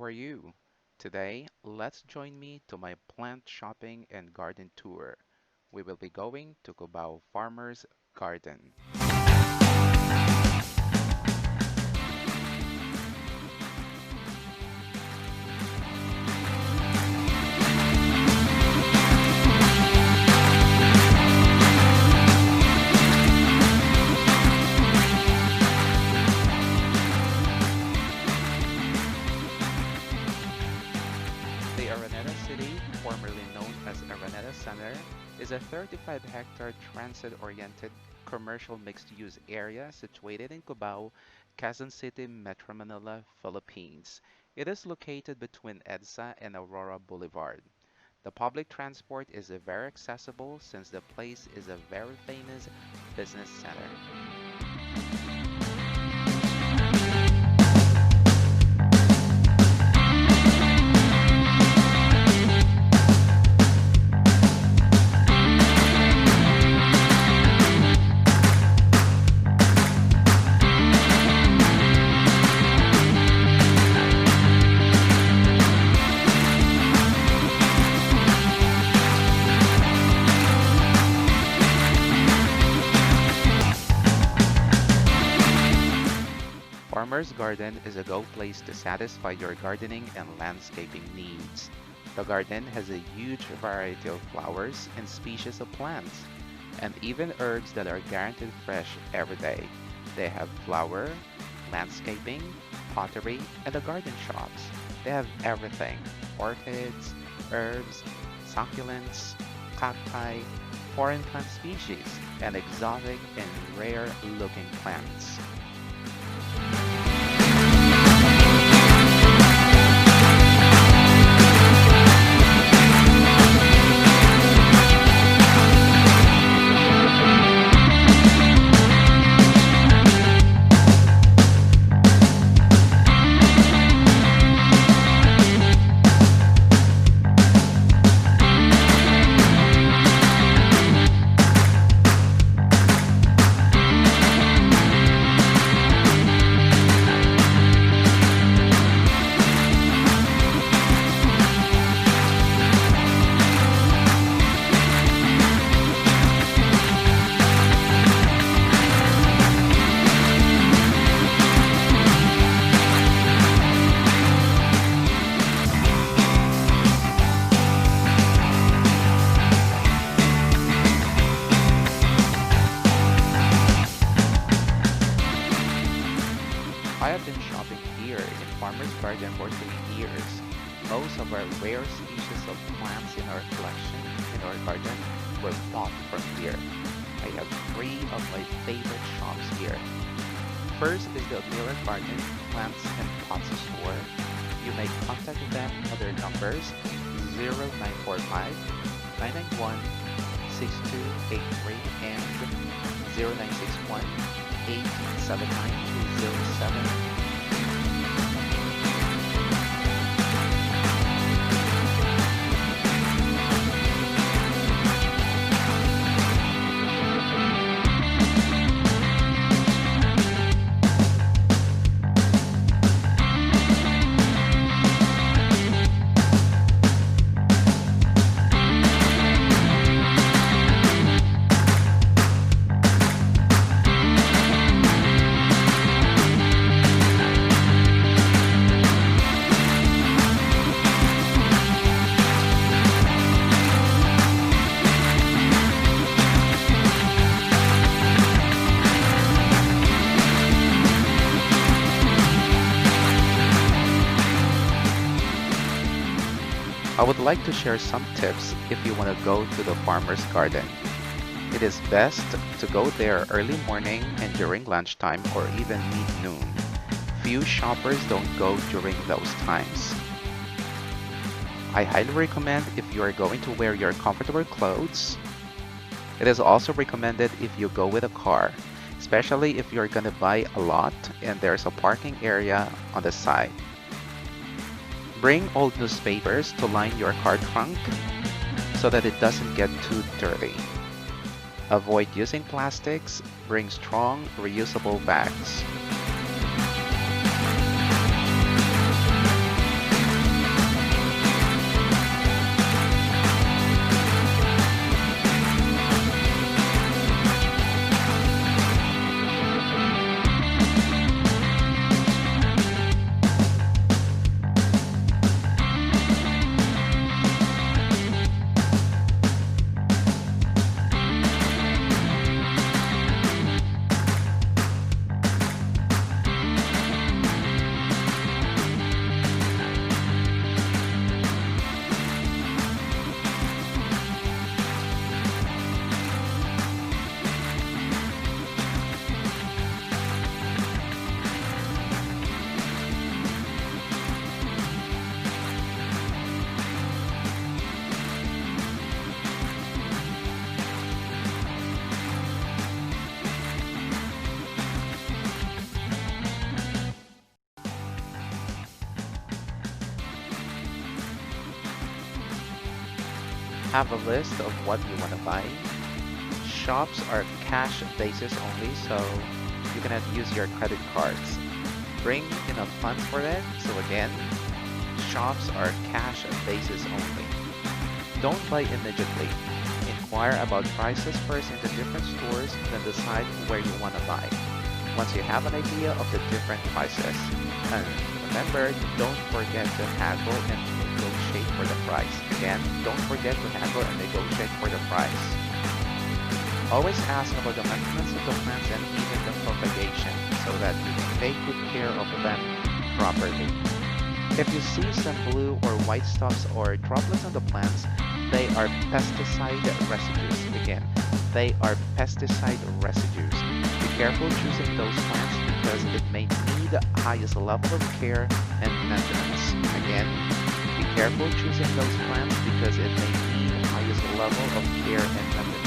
are you? Today, let's join me to my plant shopping and garden tour. We will be going to Cubao Farmer's Garden. The Araneta City, formerly known as Araneta Center, is a 35-hectare transit-oriented commercial mixed-use area situated in Cubao, Quezon City, Metro Manila, Philippines. It is located between EDSA and Aurora Boulevard. The public transport is very accessible since the place is a very famous business center. Farmer's Garden is a go place to satisfy your gardening and landscaping needs. The garden has a huge variety of flowers and species of plants, and even herbs that are guaranteed fresh every day. They have flower, landscaping, pottery, and the garden shops. They have everything: orchids, herbs, succulents, cacti, foreign plant species, and exotic and rare looking plants. I have been shopping here in Farmer's Garden for 3 years. Most of our rare species of plants in our collection in our garden were bought from here. I have 3 of my favorite shops here. First is the Miller Garden Plants and Pots Store. You may contact them on their numbers 0945 991 6283 and 0961 879 I would like to share some tips if you want to go to the farmer's garden. It is best to go there early morning and during lunchtime or even mid-noon. Few shoppers don't go during those times. I highly recommend if you are going to wear your comfortable clothes. It is also recommended if you go with a car, especially if you're gonna buy a lot and there's a parking area on the side. Bring old newspapers to line your car trunk so that it doesn't get too dirty. Avoid using plastics. Bring strong, reusable bags. Have a list of what you want to buy. Shops are cash basis only, so you cannot use your credit cards. Bring enough funds for it. So again, shops are cash basis only. Don't buy immediately. Inquire about prices first in the different stores, then decide where you want to buy. Once you have an idea of the different prices. And remember, don't forget to haggle and negotiate for the price. Again, don't forget to haggle and negotiate for the price. Always ask about the maintenance of the plants and even the propagation so that you can take good care of them properly. If you see some blue or white stuffs or droplets on the plants, they are pesticide residues. Again, they are pesticide residues. Be careful choosing those plants because it may need the highest level of care and maintenance. Again, be careful choosing those plants because it may need the highest level of care and maintenance.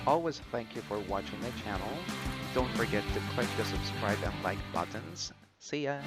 Always thank you for watching my channel. Don't forget to click the subscribe and like buttons. See ya!